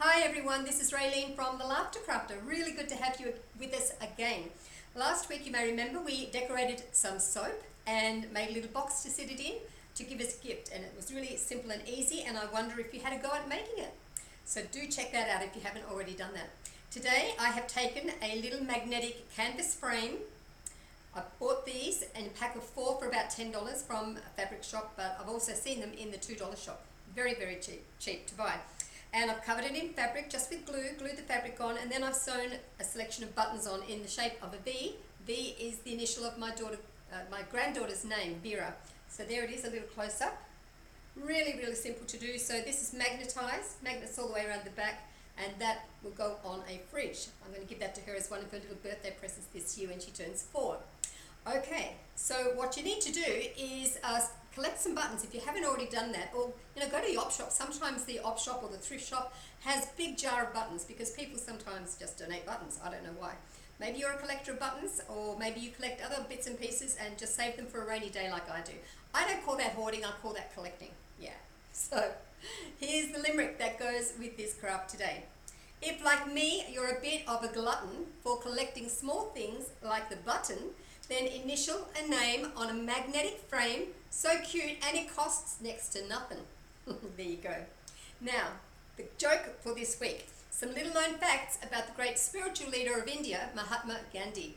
Hi everyone, this is Raylene from The Laughter Crafter. Really good to have you with us again. Last week, you may remember, we decorated some soap and made a little box to sit it in to give us a gift, and it was really simple and easy, and I wonder if you had a go at making it. So do check that out if you haven't already done that. Today I have taken a little magnetic canvas frame. I bought these in a pack of 4 for about $10 from a fabric shop, but I've also seen them in the $2 shop. Very, very cheap to buy. And I've covered it in fabric just with glued the fabric on, and then I've sewn a selection of buttons on in the shape of a V. V is the initial of my granddaughter's name, Vera. So there it is, a little close up. Really, really simple to do. So this is magnetized, magnets all the way around the back, and that will go on a fridge. I'm going to give that to her as one of her little birthday presents this year when she turns 4. Okay, so what you need to do is collect some buttons if you haven't already done that, or go to the op shop. Sometimes the op shop or the thrift shop has a big jar of buttons because people sometimes just donate buttons. I don't know why. Maybe you're a collector of buttons, or maybe you collect other bits and pieces and just save them for a rainy day like I do. I don't call that hoarding, I call that collecting. Yeah. So here's the limerick that goes with this craft today. If, like me, you're a bit of a glutton for collecting small things like the button, then initial a name on a magnetic frame, so cute, and it costs next to nothing. There you go. Now, the joke for this week. Some little known facts about the great spiritual leader of India, Mahatma Gandhi.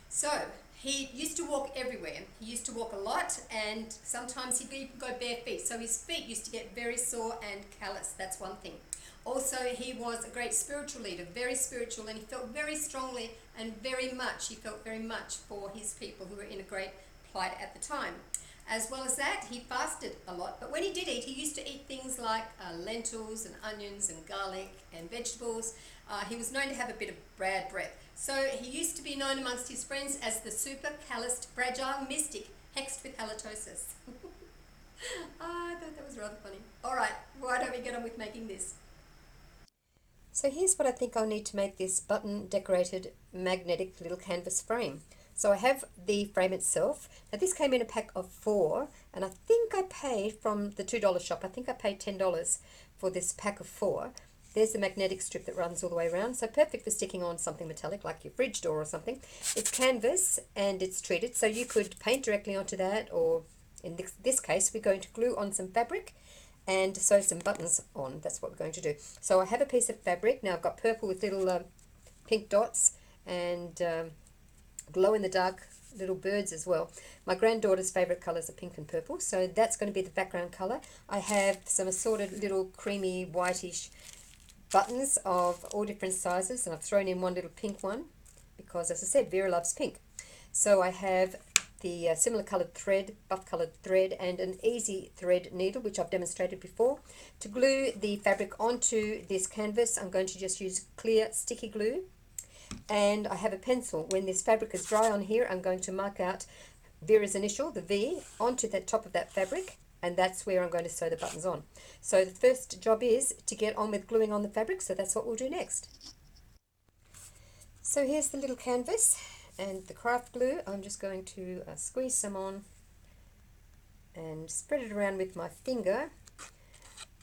So, he used to walk everywhere. He used to walk a lot, and sometimes he'd even go bare feet. So his feet used to get very sore and callous. That's one thing. Also, he was a great spiritual leader, very spiritual, and he felt very strongly and he felt very much for his people who were in a great plight at the time. As well as that, he fasted a lot, but when he did eat, he used to eat things like lentils and onions and garlic and vegetables. He was known to have a bit of bad breath. So he used to be known amongst his friends as the super calloused, fragile mystic, hexed with halitosis. I thought that was rather funny. All right, why don't we get on with making this? So here's what I think I'll need to make this button decorated magnetic little canvas frame. So I have the frame itself. Now this came in a pack of 4, and I think I paid from the $2 shop. I think I paid $10 for this pack of 4. There's the magnetic strip that runs all the way around, so perfect for sticking on something metallic like your fridge door or something. It's canvas and it's treated, so you could paint directly onto that, or in this case we're going to glue on some fabric and sew some buttons on. That's what we're going to do. So I have a piece of fabric. Now I've got purple with little pink dots and glow in the dark little birds as well. My granddaughter's favourite colours are pink and purple, so that's going to be the background colour. I have some assorted little creamy whitish buttons of all different sizes, and I've thrown in one little pink one because, as I said, Vera loves pink. So I have the similar coloured thread, buff coloured thread, and an easy thread needle, which I've demonstrated before. To glue the fabric onto this canvas, I'm going to just use clear sticky glue, and I have a pencil. When this fabric is dry on here, I'm going to mark out Vera's initial, the V, onto the top of that fabric, and that's where I'm going to sew the buttons on. So the first job is to get on with gluing on the fabric, so that's what we'll do next. So here's the little canvas and the craft glue. I'm just going to squeeze some on and spread it around with my finger.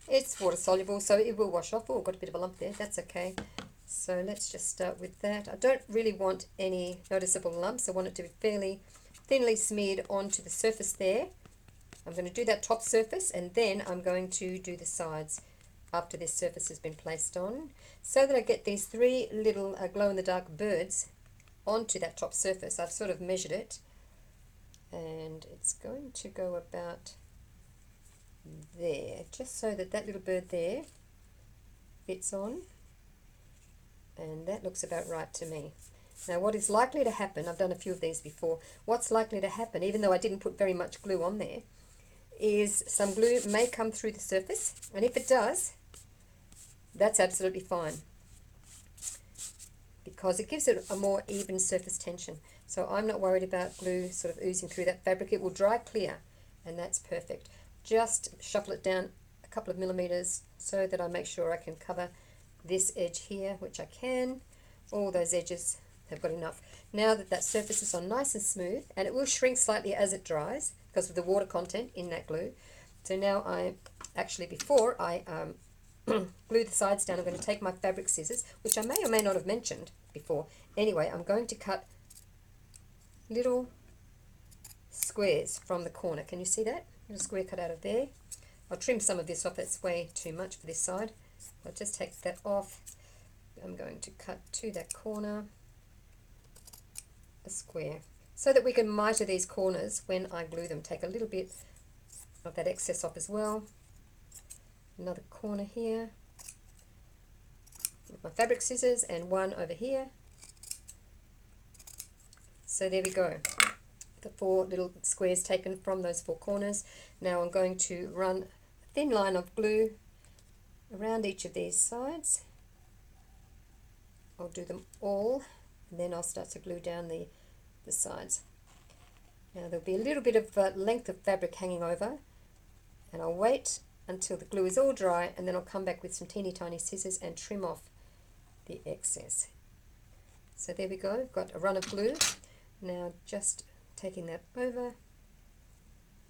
It's water soluble, so it will wash off. Oh, got a bit of a lump there, that's okay. So let's just start with that. I don't really want any noticeable lumps. I want it to be fairly thinly smeared onto the surface there. I'm going to do that top surface, and then I'm going to do the sides after this surface has been placed on, so that I get these 3 little glow-in-the-dark birds onto that top surface. I've sort of measured it, and it's going to go about there, just so that that little bird there fits on, and that looks about right to me. Now what is likely to happen, I've done a few of these before, what's likely to happen, even though I didn't put very much glue on there, is some glue may come through the surface, and if it does, that's absolutely fine, because it gives it a more even surface tension. So I'm not worried about glue sort of oozing through that fabric. It will dry clear, and that's perfect. Just shuffle it down a couple of millimeters so that I make sure I can cover this edge here, which I can. All those edges have got enough. Now that that surface is on nice and smooth, and it will shrink slightly as it dries because of the water content in that glue. So now before I glue the sides down, I'm going to take my fabric scissors, which I may or may not have mentioned before. Anyway, I'm going to cut little squares from the corner. Can you see that? Little square cut out of there. I'll trim some of this off, it's way too much for this side. I'll just take that off. I'm going to cut to that corner a square so that we can miter these corners when I glue them. Take a little bit of that excess off as well. Another corner here with my fabric scissors and one over here. So there we go. The 4 little squares taken from those 4 corners. Now I'm going to run a thin line of glue around each of these sides. I'll do them all and then I'll start to glue down the sides. Now there'll be a little bit of length of fabric hanging over, and I'll wait until the glue is all dry, and then I'll come back with some teeny tiny scissors and trim off the excess. So there we go, got a run of glue. Now just taking that over,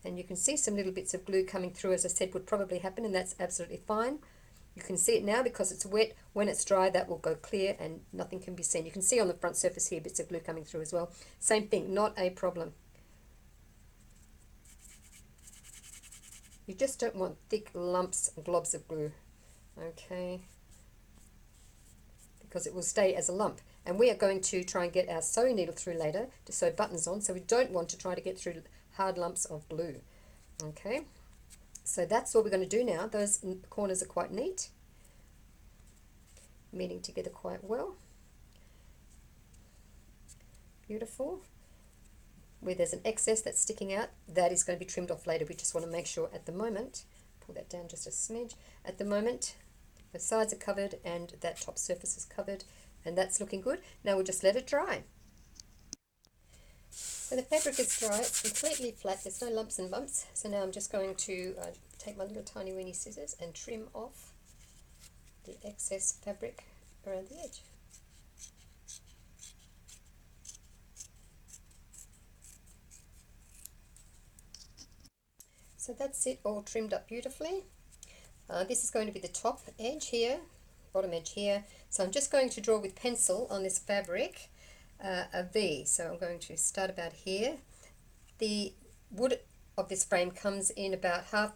and you can see some little bits of glue coming through, as I said would probably happen, and that's absolutely fine. You can see it now because it's wet. When it's dry, that will go clear and nothing can be seen. You can see on the front surface here bits of glue coming through as well. Same thing, not a problem. You just don't want thick lumps and globs of glue, okay, because it will stay as a lump. And we are going to try and get our sewing needle through later to sew buttons on, so we don't want to try to get through hard lumps of glue. Okay, so that's what we're going to do now. Those corners are quite neat, meeting together quite well. Beautiful. Where there's an excess that's sticking out, that is going to be trimmed off later. We just want to make sure at the moment, pull that down just a smidge, at the moment the sides are covered and that top surface is covered, and that's looking good. Now we'll just let it dry. So the fabric is dry, it's completely flat, there's no lumps and bumps. So now I'm just going to take my little tiny weeny scissors and trim off the excess fabric around the edge. So that's it, all trimmed up beautifully. This is going to be the top edge here, bottom edge here. So I'm just going to draw with pencil on this fabric a V. So I'm going to start about here. The wood of this frame comes in about half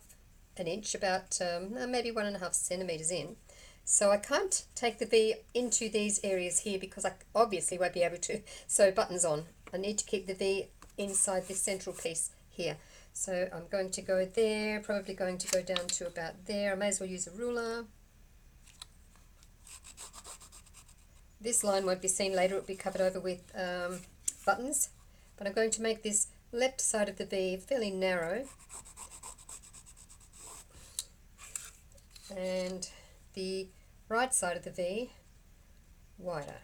an inch, about maybe 1.5 centimeters in. So I can't take the V into these areas here because I obviously won't be able to sew buttons on. I need to keep the V inside this central piece here. So I'm going to go there, probably going to go down to about there. I may as well use a ruler. This line won't be seen later, it will be covered over with buttons. But I'm going to make this left side of the V fairly narrow. And the right side of the V wider.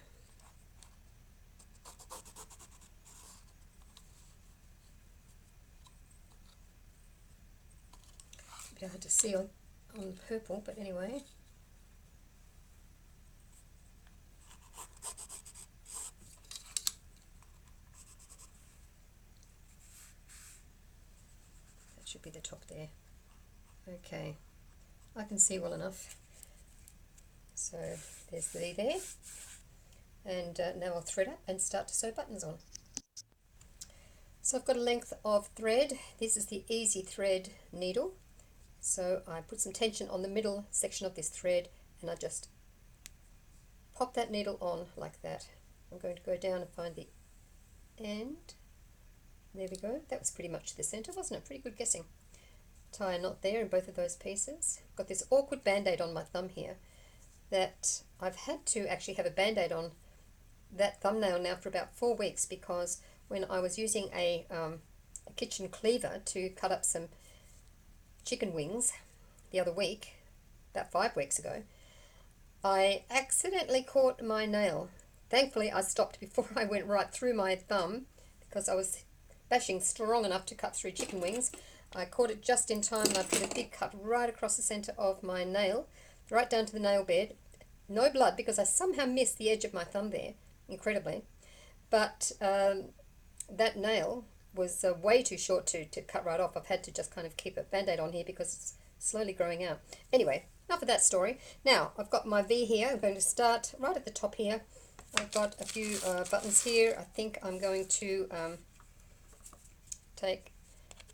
A bit hard to see on purple, but anyway. That should be the top there. Okay, I can see well enough. So there's the V there, and now I'll thread up and start to sew buttons on. So I've got a length of thread. This is the easy thread needle. So I put some tension on the middle section of this thread and I just pop that needle on like that. I'm going to go down and find the end. There we go. That was pretty much the center, wasn't it? Pretty good guessing. Tie a knot there in both of those pieces. I've got this awkward band-aid on my thumb here that I've had to actually have a band-aid on that thumbnail now for about 4 weeks, because when I was using a kitchen cleaver to cut up some chicken wings the other week, about 5 weeks ago, I accidentally caught my nail. Thankfully I stopped before I went right through my thumb, because I was bashing strong enough to cut through chicken wings. I caught it just in time and I put a big cut right across the center of my nail, right down to the nail bed. No blood, because I somehow missed the edge of my thumb there, incredibly. But that nail was way too short to cut right off. I've had to just kind of keep a band-aid on here because it's slowly growing out. Anyway, enough of that story. Now, I've got my V here. I'm going to start right at the top here. I've got a few buttons here. I think I'm going to take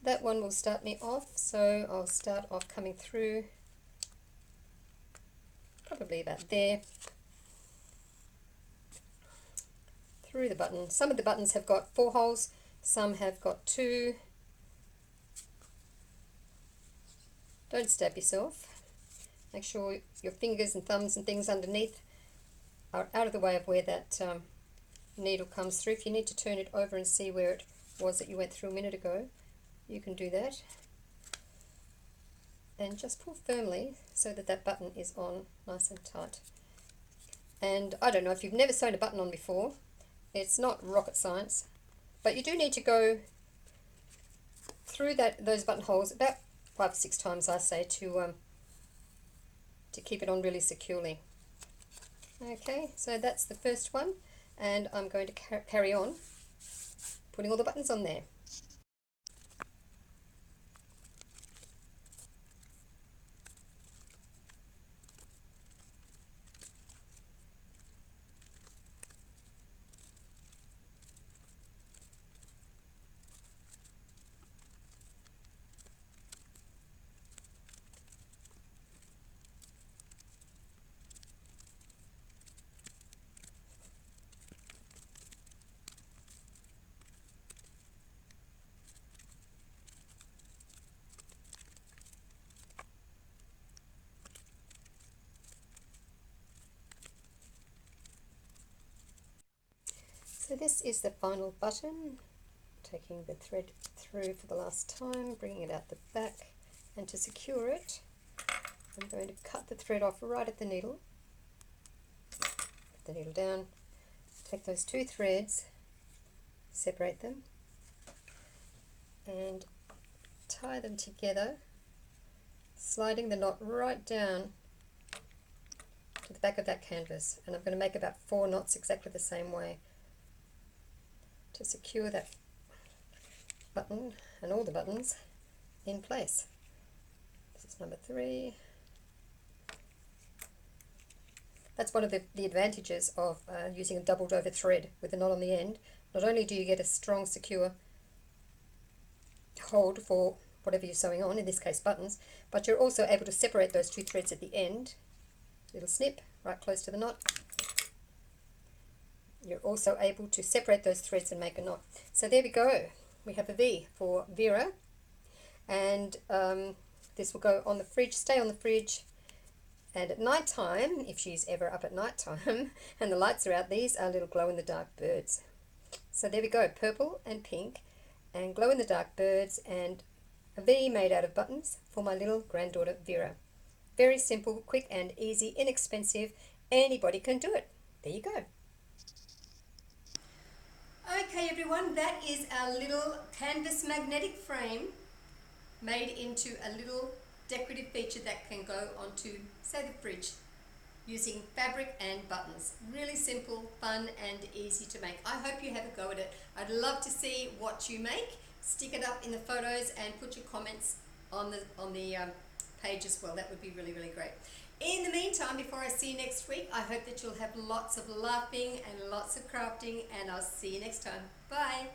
that one will start me off. So I'll start off coming through probably about there. Through the button. Some of the buttons have got 4 holes, some have got 2. Don't stab yourself. Make sure your fingers and thumbs and things underneath are out of the way of where that needle comes through. If you need to turn it over and see where it was that you went through a minute ago, you can do that. And just pull firmly so that that button is on nice and tight. And I don't know if you've never sewn a button on before, it's not rocket science, but you do need to go through those buttonholes about 5 or 6 times, I say, to keep it on really securely. Okay, so that's the first one, and I'm going to carry on putting all the buttons on there. So this is the final button, taking the thread through for the last time, bringing it out the back, and to secure it I'm going to cut the thread off right at the needle, put the needle down, take those 2 threads, separate them and tie them together, sliding the knot right down to the back of that canvas, and I'm going to make about 4 knots exactly the same way to secure that button and all the buttons in place. This is number 3. That's one of the advantages of using a doubled over thread with a knot on the end. Not only do you get a strong, secure hold for whatever you're sewing on, in this case buttons, but you're also able to separate those 2 threads at the end. Little snip right close to the knot. You're also able to separate those threads and make a knot. So there we go. We have a V for Vera, and this will go on the fridge, stay on the fridge, and at night time, if she's ever up at night time and the lights are out, these are little glow-in-the-dark birds. So there we go, purple and pink and glow-in-the-dark birds, and a V made out of buttons for my little granddaughter Vera. Very simple, quick and easy, inexpensive. Anybody can do it. There you go. Okay everyone, that is our little canvas magnetic frame made into a little decorative feature that can go onto, say, the fridge, using fabric and buttons. Really simple, fun and easy to make. I hope you have a go at it. I'd love to see what you make. Stick it up in the photos and put your comments on the page as well. That would be really, really great. In the meantime, before I see you next week, I hope that you'll have lots of laughing and lots of crafting, and I'll see you next time. Bye.